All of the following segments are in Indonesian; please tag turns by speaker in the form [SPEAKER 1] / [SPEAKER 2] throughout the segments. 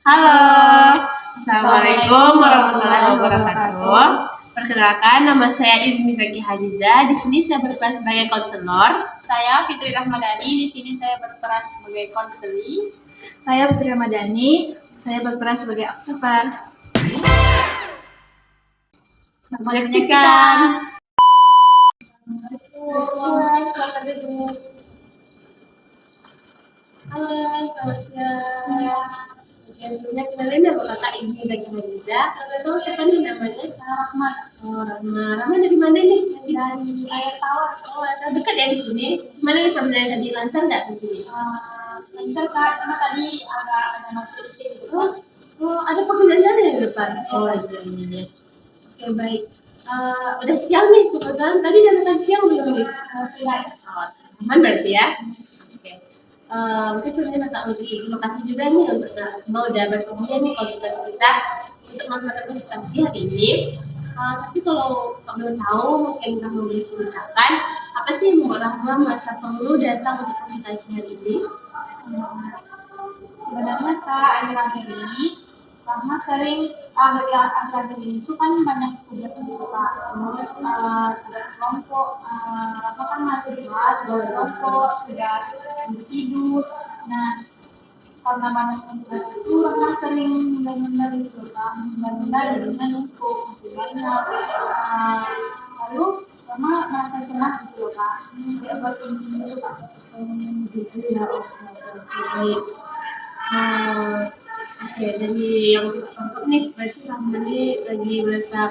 [SPEAKER 1] Halo, Assalamualaikum
[SPEAKER 2] Assalamualaikum
[SPEAKER 1] warahmatullahi
[SPEAKER 2] warahmatullahi
[SPEAKER 1] wabarakatuh.
[SPEAKER 2] wabarakatuh.
[SPEAKER 1] Perkenalkan, nama saya Izmi Zaki Hajiza. Di sini saya berperan sebagai konselor.
[SPEAKER 2] Saya Fitri Rahmadani, di sini saya berperan sebagai konseli.
[SPEAKER 3] Saya Putri Ramadhani, saya berperan sebagai observer.
[SPEAKER 1] Selamat menyaksikan. Halo, selamat siang. Oke, sebelumnya kenalin nama kakak Izmi Zaki Hajiza. Kakak tahu siapa nih namanya?
[SPEAKER 2] Rahma
[SPEAKER 1] Oh, Rahma. Rahma dari mana nih?
[SPEAKER 2] dari Air Tawar.
[SPEAKER 1] Oh, dekat ya di sini. Gimana nih perjalanan tadi, lancar nggak di sini?
[SPEAKER 2] Lancar Kak, cuma tadi agak ada macet gitu.
[SPEAKER 1] Oh, ada pekerjaan ada di depan. Oh, iya. Oke, baik. Udah siang nih, kebetulan tadi udah makan siang belum nih?
[SPEAKER 2] Siang.
[SPEAKER 1] Oh, aman berarti ya? Oke. Mungkin sebelumnya Kak ucapin terima kasih juga nih untuk mau udah bersedia nih konsultasi kita untuk melakukan konsultasi hari ini. Tapi kalau Kak belum tahu, mungkin kamu boleh ceritakan apa sih yang membuat Rahma merasa perlu datang untuk konsultasi hari ini?
[SPEAKER 2] Sebenarnya Kak, akhir-akhir ini Rahma sering akhir-akhir ini itu kan banyak tugas gitu Kak. Tugas kelompok, Rahma kan mahasiswa, tugas kelompok, tugas individu. Nah, karena banyak tugas itu Rahma sering benar-benar itu Kak, benar-benar dengan numpuk gitu banyak. Lalu Rahma merasa senang gitu loh Kak. Kayak buat ini dulu Kak.
[SPEAKER 1] Gitu ya, oke, baik. Oke, dari yang kita tangkap nih, berarti Rahma ini lagi merasa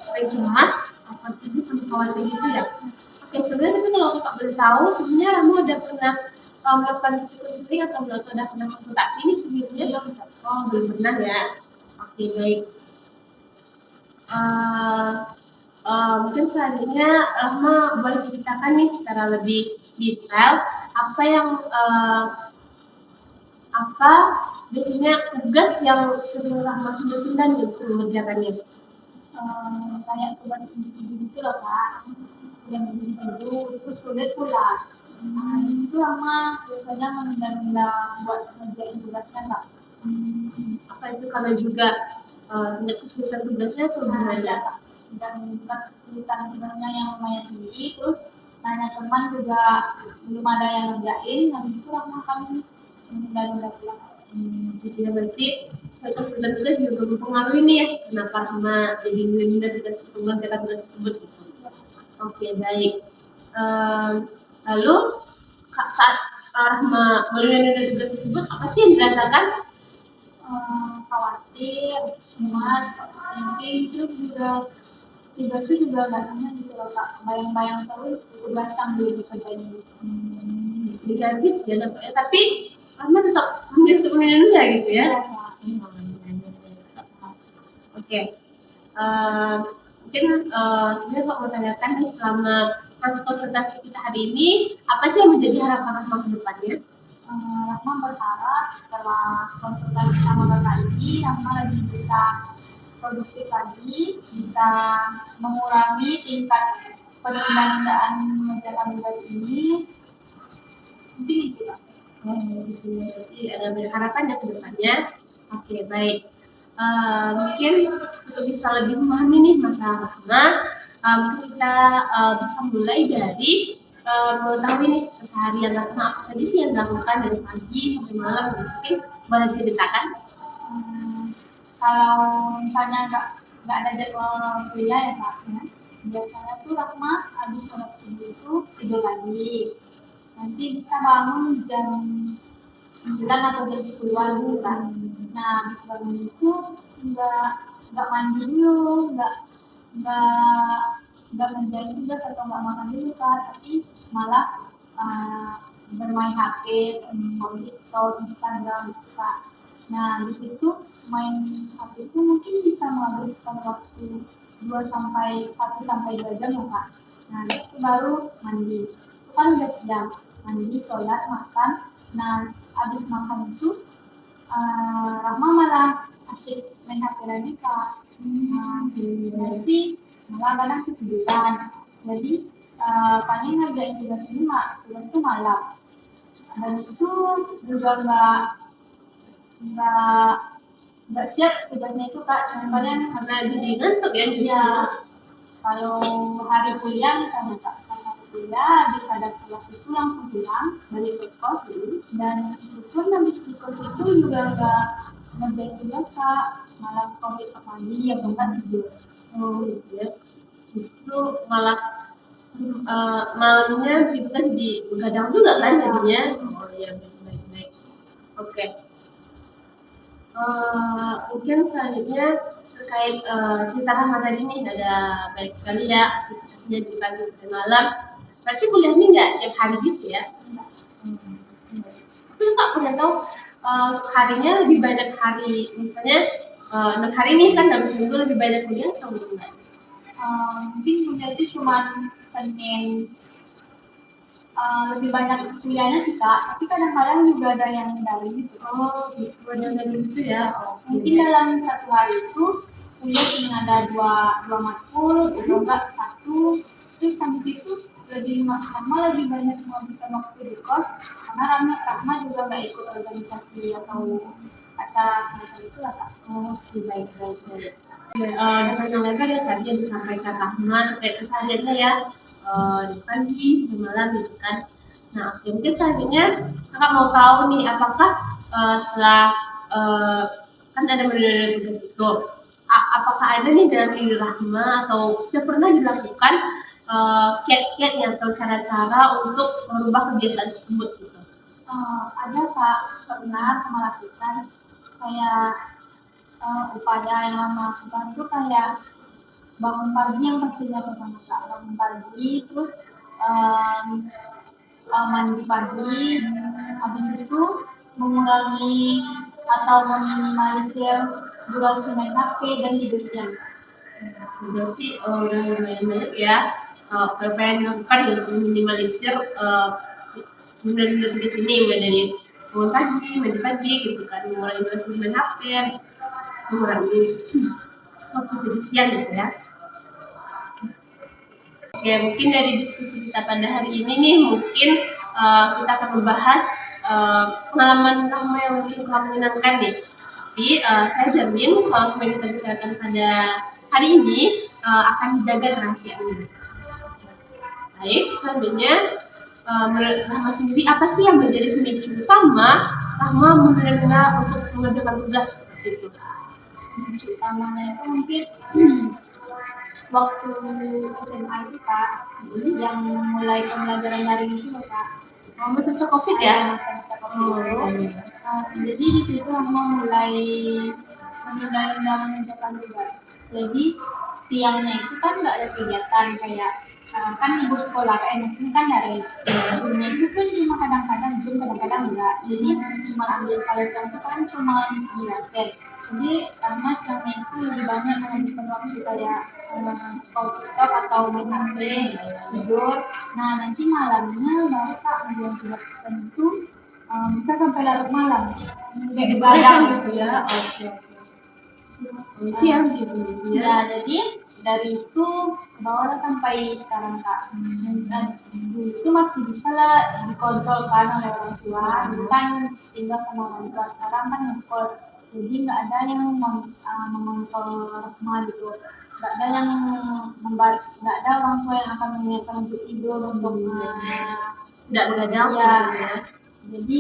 [SPEAKER 1] sering cemas, apa itu sama khawatir gitu ya? Oke, sebenarnya tapi kalau Kakak boleh tahu, sebenarnya Rahma udah pernah melakukan sesi konseling atau udah pernah konsultasi ini sebelumnya belum? Oh, belum pernah ya. Oke, baik. Mungkin selanjutnya Rahma boleh ceritakan nih secara lebih detail apa yang apa biasanya tugas yang sering Rahma tunda-tunda nih untuk mengerjakannya?
[SPEAKER 2] Kayak tugas individu gitu loh Kak, yang individu itu sulit pula. Itu lama biasanya menunda-nunda buat ngerjain tugasnya Kak.
[SPEAKER 1] Apa itu karena juga tingkat kesulitan tugasnya atau gimana?
[SPEAKER 2] Kak. Dan bukan kesulitan sebenarnya yang lumayan tinggi, terus nanya teman juga belum ada yang ngerjain, dan itu lama kami menunda-nunda pula.
[SPEAKER 1] Gitu ya, berarti kesulitan tugas juga mempengaruhi nih ya kenapa Rahma jadi menunda tugas mengerjakan tugas tersebut gitu. Oke, baik. Lalu saat Rahma menunda tugas tersebut apa sih yang dirasakan?
[SPEAKER 2] Khawatir, cemas, mungkin itu juga tiba itu juga nggak nyaman gitu loh Kak, bayang-bayang terus tugas sambil dikerjain.
[SPEAKER 1] Negatif ya nampaknya, tapi Rahma tetap memilih untuk menunda gitu ya. Oke. Mungkin sebenarnya Pak mau tanyakan nih selama proses konsultasi kita hari ini, apa sih yang menjadi harapan Rahma ke depannya?
[SPEAKER 2] Rahma berharap setelah konsultasi sama Kakak ini, Rahma lagi bisa produktif lagi, bisa mengurangi tingkat penundaan mengerjakan tugas ini. Mungkin itu Kak.
[SPEAKER 1] Gitu ya. Jadi ada banyak harapan ya ke depannya. Oke, baik. Mungkin untuk bisa lebih memahami nih masalah Rahma, mungkin kita bisa mulai dari mengetahui nih keseharian Rahma apa saja sih yang dilakukan dari pagi sampai malam. Mungkin boleh ceritakan?
[SPEAKER 2] Kalau misalnya nggak ada jadwal kuliah ya Kak, ya, biasanya tuh Rahma habis sholat subuh itu tidur lagi. Nanti bisa bangun jam 9 atau jam 10-an gitu kan. Nah, habis bangun itu nggak nggak mandi dulu, nggak nggak menjalin tugas atau nggak makan dulu kan, tapi malah bermain HP, scroll TikTok, Instagram gitu Kak. Nah, di situ main HP itu mungkin bisa menghabiskan waktu 1 sampai 2 jam ya Kak. Nah, itu baru mandi. Itu kan udah siang, mandi, sholat, makan. Nah, habis makan itu Rahma malah asik main HP lagi Kak. Nah, berarti malah kadang ketiduran. Jadi paling ngerjain tugas ini tugas itu malam. Dan itu juga nggak nggak siap tugasnya itu Kak, contohnya
[SPEAKER 1] Karena jadi ngantuk ya justru.
[SPEAKER 2] ya kalau hari kuliah misalnya Kak, kalau hari kuliah habis ada kelas itu langsung pulang balik ke kos dan itu habis di kos itu juga nggak ngerjain tugas Kak, malah komit ke pagi ya enggak tidur.
[SPEAKER 1] Oh gitu ya. Justru malah malamnya kita jadi begadang juga kan jadinya. Oh iya, baik. Oke. Mungkin selanjutnya terkait cerita Rahma tadi nih, ada baik sekali ya aktivitasnya di pagi dan malam. Berarti kuliahnya nggak tiap hari gitu ya? Tapi Kak punya tahu untuk harinya lebih banyak hari, misalnya 6 hari nih kan dalam seminggu lebih banyak kuliah atau enggak?
[SPEAKER 2] Mungkin kuliah itu cuma Senin lebih banyak kuliahnya sih Kak, tapi kadang-kadang juga ada yang daring gitu.
[SPEAKER 1] Oh gitu, ada gitu ya.
[SPEAKER 2] Mungkin dalam satu hari itu kuliah cuma ada dua matkul atau enggak satu, terus sampai situ lebih lebih banyak menghabiskan waktu di kos karena Rahma juga nggak ikut organisasi atau acara semacam itu lah Kak.
[SPEAKER 1] Oh baik. Dengan yang lebar ya tadi yang disampaikan Rahma terkait kesehariannya ya di pagi sampai malam gitu kan. Nah, oke, mungkin selanjutnya kakak mau tahu nih apakah setelah kan ada model tugas itu, apakah ada nih dalam diri Rahma atau sudah pernah dilakukan kiat-kiatnya atau cara-cara untuk merubah kebiasaan tersebut gitu?
[SPEAKER 2] Ada Kak, pernah melakukan kayak upaya yang Rahma lakukan itu kayak bangun pagi yang pastinya pertama Kak, bangun pagi terus mandi pagi, habis itu mengurangi atau meminimalisir durasi main HP dan tidur siang.
[SPEAKER 1] Berarti udah lumayan banyak ya apa yang dilakukan untuk meminimalisir benda-benda di sini, dari bangun pagi, mandi pagi gitu kan, mengurangi durasi main HP, mengurangi waktu tidur siang gitu ya. Oke, mungkin dari diskusi kita pada hari ini nih, mungkin kita akan membahas pengalaman Rahma yang mungkin kurang menyenangkan nih. Tapi saya jamin kalau semua yang kita bicarakan pada hari ini akan dijaga rahasianya. Baik, selanjutnya menurut Rahma sendiri apa sih yang menjadi pemicu utama Rahma benar-benar untuk mengerjakan tugas seperti itu?
[SPEAKER 2] Pemicu utamanya itu mungkin waktu SMA itu Kak, yang mulai pembelajaran daring itu loh Kak.
[SPEAKER 1] Masa COVID ya?
[SPEAKER 2] Masa-masa COVID itu. Jadi di situ Rahma mulai menunda mengerjakan tugas. Jadi siangnya itu kan nggak ada kegiatan kayak kan libur sekolah kayak ini kan dari Zoom-nya itu kan cuma kadang-kadang Zoom kadang-kadang enggak. Jadi cuma ambil kalau siang itu kan cuma di Laser. Jadi karena siangnya itu lebih banyak menghabiskan waktu kayak scroll TikTok atau main HP, tidur. Nah nanti malamnya baru Kak menjelang tugas itu bisa sampai larut malam.
[SPEAKER 1] Jadi begadang gitu ya. Oke. Itu yang gitu
[SPEAKER 2] Ya, jadi dari itu ke bawah sampai sekarang Kak. Dan dulu itu masih bisa lah dikontrol kan oleh orang tua. Dulu kan tinggal sama orang tua, sekarang kan ngekos. Jadi nggak ada yang mengontrol Rahma gitu. Nggak ada yang nggak ada orang tua yang akan mengingatkan untuk tidur untuk
[SPEAKER 1] tidak begadang
[SPEAKER 2] ya.
[SPEAKER 1] ya.
[SPEAKER 2] Jadi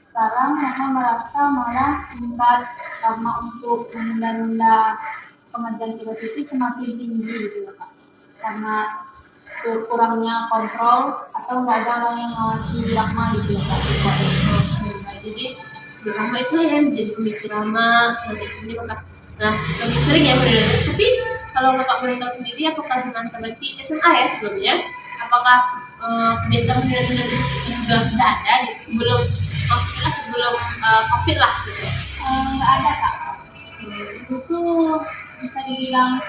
[SPEAKER 2] sekarang Rahma merasa malah tingkat Rahma untuk menunda pengerjaan tugas itu semakin tinggi gitu ya Kak, karena kurangnya kontrol atau nggak ada orang yang ngawasi Rahma gitu ya Kak.
[SPEAKER 1] Jadi Rahma itu yang menjadi pemicu Rahma sebagai ini maka semakin sering ya berdagang. Tapi kalau kakak boleh tahu sendiri, apakah di masa berarti SMA ya sebelumnya, apakah kebiasaan benar-benar juga sudah ada gitu, sebelum maksudnya sebelum COVID lah gitu?
[SPEAKER 2] Nggak ada Kak. Itu tuh bisa dibilang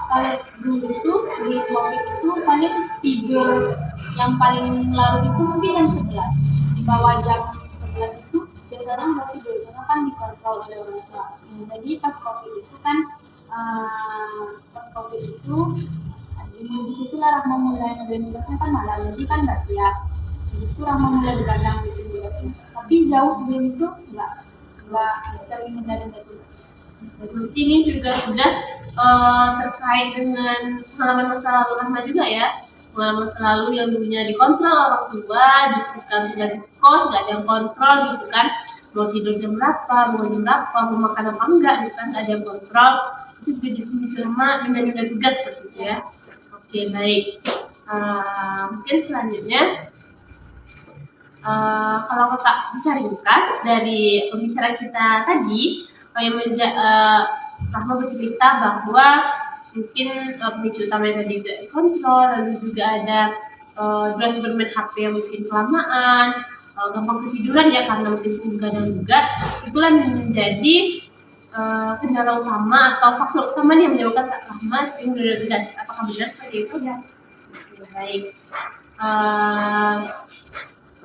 [SPEAKER 2] kalau dulu tuh sebelum COVID itu paling tidur yang paling larut itu mungkin jam 11, di bawah jam 11 itu biasanya nggak tidur karena kan dikontrol oleh orang tua. Jadi pas COVID itu kan di situ lah Rahma mulai ngerjain kan malam, jadi kan nggak siap. Di situ Rahma mulai begadang gitu. Tapi jauh sebelum itu enggak. nggak sering menunda tugas.
[SPEAKER 1] Berarti ini juga sudah terkait dengan pengalaman masa lalu Rahma juga ya. Pengalaman masa lalu yang dulunya dikontrol orang tua, justru sekarang sudah di kos, nggak ada yang kontrol gitu kan. Mau tidur jam berapa, mau jam berapa, mau makan apa enggak gitu kan, nggak ada yang kontrol. Itu juga diterima menunda tugas seperti itu ya. Oke, baik. Mungkin selanjutnya kalau kakak bisa ringkas dari pembicaraan kita tadi, yang Rahma bercerita bahwa mungkin pemicu utamanya tadi tidak dikontrol, lalu juga ada durasi bermain HP yang mungkin kelamaan, gampang ketiduran ya karena mungkin begadang juga. Itulah yang menjadi kendala utama atau faktor utama yang menyebabkan saat Rahma sering menunda tugas. Apakah benar seperti itu ya? Baik.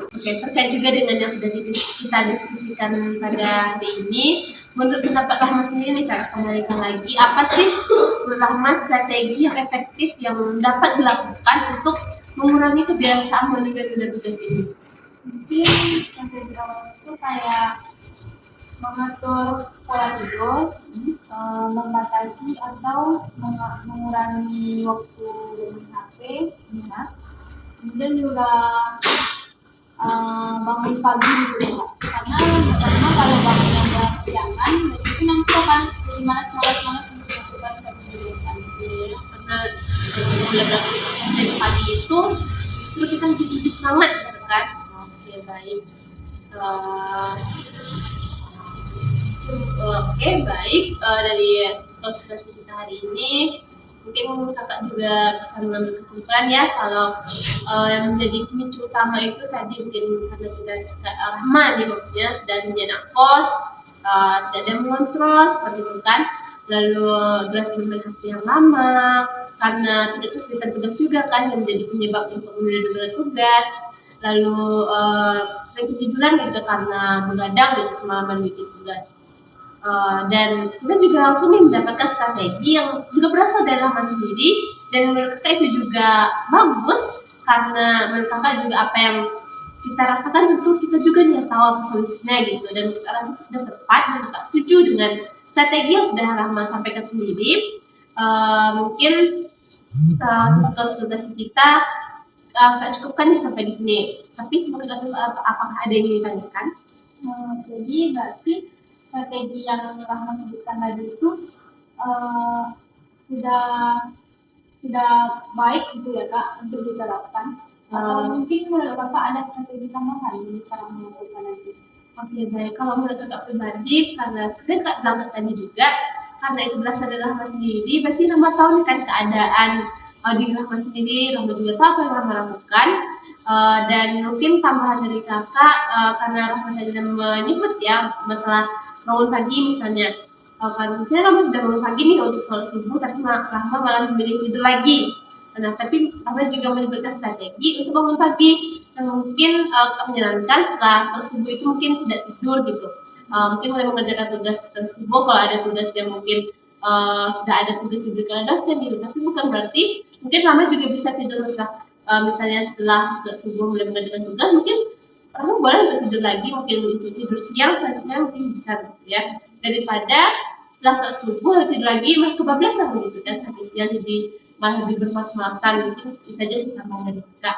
[SPEAKER 1] Oke, terkait juga dengan yang sudah kita diskusikan pada hari ini, menurut pendapat Rahma sendiri nih Kak, kembalikan lagi, apa sih menurut Rahma strategi yang efektif yang dapat dilakukan untuk mengurangi kebiasaan menunda tugas ini?
[SPEAKER 2] Mungkin strategi awal itu kayak mengatur pola tidur, membatasi atau mengurangi waktu dengan HP, ya. Kemudian juga bangun pagi gitu ya, karena kalau bangunnya udah kesiangan, itu nanti akan jadi malas untuk melakukan satu kegiatan gitu ya.
[SPEAKER 1] Karena belajar dari pagi itu justru kita jadi lebih semangat gitu kan. Oke, baik. Oke, baik. Dari konsultasi kita hari ini, mungkin kakak juga bisa mengambil kesimpulan ya kalau yang menjadi pemicu utama itu tadi mungkin karena tidak Rahma nih maksudnya sudah menjadi kos, tidak ada yang mengontrol seperti itu kan, lalu durasi bermain HP yang lama karena tidak kesulitan tugas juga kan yang menjadi penyebab untuk menunda tugas, lalu sering ketiduran gitu karena begadang gitu semalaman bikin tugas. Dan kita juga langsung nih mendapatkan strategi yang juga berasal dari Rahma sendiri, dan menurut kita itu juga bagus karena menurut kakak juga apa yang kita rasakan tentu kita juga nih yang tahu apa solusinya gitu, dan kita rasa itu sudah tepat dan kita setuju dengan strategi yang sudah Rahma sampaikan sendiri. Mungkin sesi konsultasi kita tak cukupkan nih sampai di sini, tapi semoga apakah ada yang ditanyakan?
[SPEAKER 2] Jadi berarti strategi yang Rahma sebutkan tadi itu sudah baik gitu ya Kak untuk diterapkan. Atau mungkin menurut Kakak ada strategi tambahan di cara melakukan nanti?
[SPEAKER 1] Oke, baik. Kalau menurut kakak pribadi, karena sebenarnya kak bilang tadi juga, karena itu berasal dari Rahma sendiri, berarti Rahma tahu nih kan keadaan di Rahma sendiri, Rahma juga tahu apa yang Rahma lakukan. Dan mungkin tambahan dari kakak, karena Rahma tadi menyebut ya masalah bangun pagi misalnya, kan misalnya Rahma sudah bangun pagi nih untuk sholat subuh, tapi Rahma malah memilih tidur lagi. Nah, tapi Rahma juga menyebutkan strategi untuk bangun pagi yang mungkin menyenangkan setelah sholat subuh itu mungkin tidak tidur gitu. Mungkin mulai mengerjakan tugas subuh kalau ada tugas yang mungkin sudah ada tugas diberikan dosen gitu, tapi bukan berarti mungkin Rahma juga bisa tidur setelah misalnya setelah subuh mulai mengerjakan tugas, mungkin kamu boleh untuk tidur lagi, mungkin untuk tidur siang selanjutnya mungkin bisa gitu ya, daripada setelah sholat subuh tidur lagi malah kebablasan gitu kan, sampai siang jadi malah lebih bermas-malasan gitu. Itu aja sih tambahan dari kita.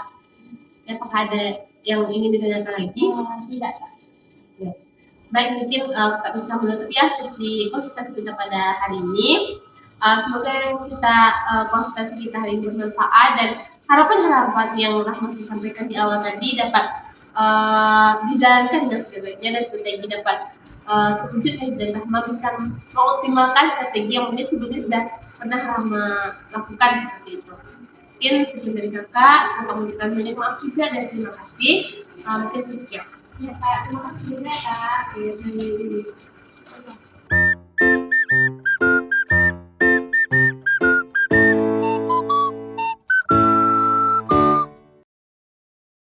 [SPEAKER 1] Ya, apakah ada yang ingin ditanyakan lagi?
[SPEAKER 2] Tidak Kak.
[SPEAKER 1] Ya. Baik, mungkin kita bisa menutup ya sesi konsultasi kita pada hari ini. Semoga yang kita konsultasi kita hari ini bermanfaat, dan harapan-harapan yang Rahma sampaikan di awal tadi dapat dijalankan dengan sebaiknya, dan strategi dapat terwujud dan Rahma bisa mengoptimalkan strategi yang mungkin sebelumnya sudah pernah Rahma lakukan seperti itu. Mungkin sekian dari kakak mengucapkan banyak maaf juga dan terima kasih. Mungkin sekian.
[SPEAKER 2] Ya Kak, terima kasih juga Kak.